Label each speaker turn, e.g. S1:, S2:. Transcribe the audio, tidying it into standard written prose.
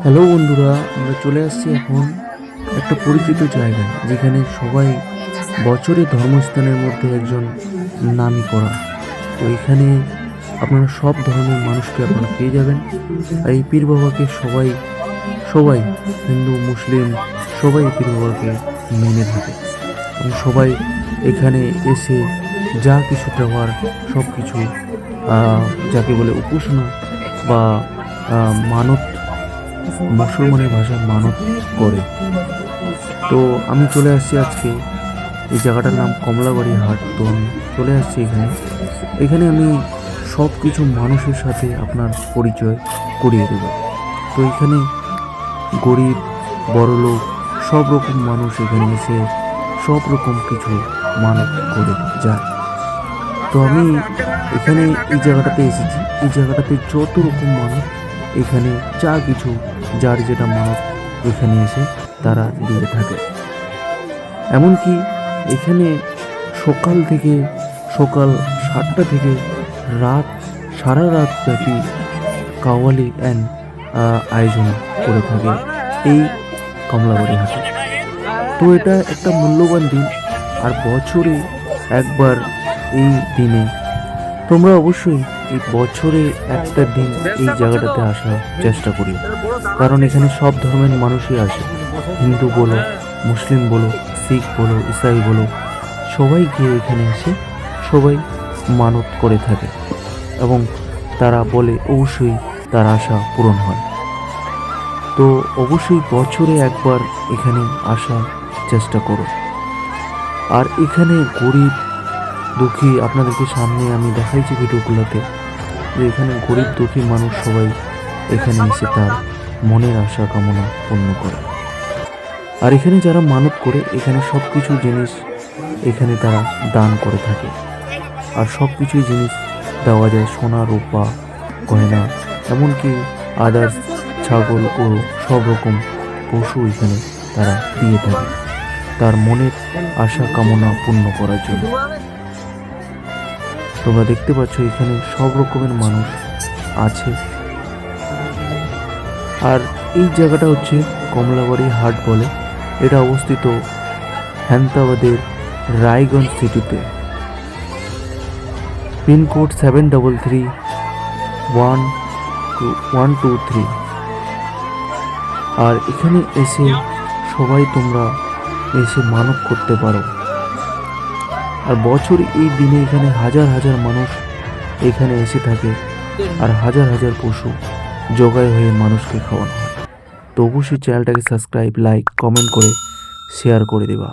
S1: Hello বন্ধুরা, আমরা চলে আসছি এখন একটা পরিচিত জায়গায়, যেখানে সবাই বছরে ধর্মস্থানের মধ্যে একজন নামই করা। তো এখানে আপনারা সব ধরনের মানুষকে আপনারা পেয়ে যাবেন। আর এই পীর বাবাকে সবাই সবাই হিন্দু মুসলিম সবাই পীর বাবাকে মেনে থাকে এবং সবাই এখানে এসে যা কিছু দেওয়ার সব কিছু, যাকে বলে উপাসনা বা মানত, মুসলমানের ভাষায় মানত করে। তো আমি চলে আসছি আজকে এই জায়গাটার নাম কমলাবাড়ি হাট। তো আমি চলে আসছি এখানে আমি সব কিছু মানুষের সাথে আপনার পরিচয় করিয়ে দেব। তো এখানে গরিব বড়লোক সব রকম মানুষ এখানে এসে সব রকম কিছু মানত করে যায়। তো আমি এখানে এই জায়গাটাতে এসেছি, এই জায়গাটাতে যত রকম মানুষ এখানে যা কিছু যার যেটা মানত এখানে এসে তারা দিয়ে থাকে। এমনকি এখানে সকাল 7টা থেকে সারা রাত ব্যাপী কাওয়ালি আয়োজন করে থাকে এই কমলাবাড়ি হাটে। তো এটা একটা মূল্যবান দিন, আর বছরে একবার এই দিনে তোমরা অবশ্যই এই বছরে একটা দিন এই জায়গাটাতে আসার চেষ্টা করি, কারণ এখানে সব ধর্মের মানুষই আসে। হিন্দু বলো, মুসলিম বলো, শিখ বলো, ইসাই বলো, সবাই গিয়ে এখানে এসে সবাই মানত করে থাকে এবং তারা বলে অবশ্যই তার আশা পূরণ হয়। তো অবশ্যই বছরে একবার এখানে আসার চেষ্টা করো। আর এখানে গরিব দুঃখী, আপনাদেরকে সামনে আমি দেখাইছি ভিডিওগুলোতে, যে এখানে গরিব দুঃখী মানুষ সবাই এখানে এসে তার মনের আশা কামনা পূর্ণ করে। আর এখানে যারা মানত করে এখানে সব কিছু জিনিস এখানে তারা দান করে থাকে, আর সব কিছুই জিনিস দেওয়া যায়, সোনা রূপা গয়না, এমনকি আদার্স ছাগল ও সব রকম পশু এখানে তারা দিয়ে থাকে তার মনের আশা কামনা পূর্ণ করার জন্য। তোমরা দেখতে পাচ্ছ এখানে সব রকমের মানুষ আছে। আর এই জায়গাটা হচ্ছে কমলাবাড়ি হাট বলে। এটা অবস্থিত হেমতাবাদের রায়গঞ্জ সিটিতে। পিনকোড 733123। আর এখানে এসে সবাই তোমরা এসে মানত করতে পারো। আর বছর এই দিনে এখানে হাজার হাজার মানুষ এখানে এসে থাকে, আর হাজার হাজার পশু জগায় হয়ে মানুষকে খাওয়ানো হয়। তো অবশ্যই চ্যানেলটাকে সাবস্ক্রাইব, লাইক, কমেন্ট করে শেয়ার করে দেবা।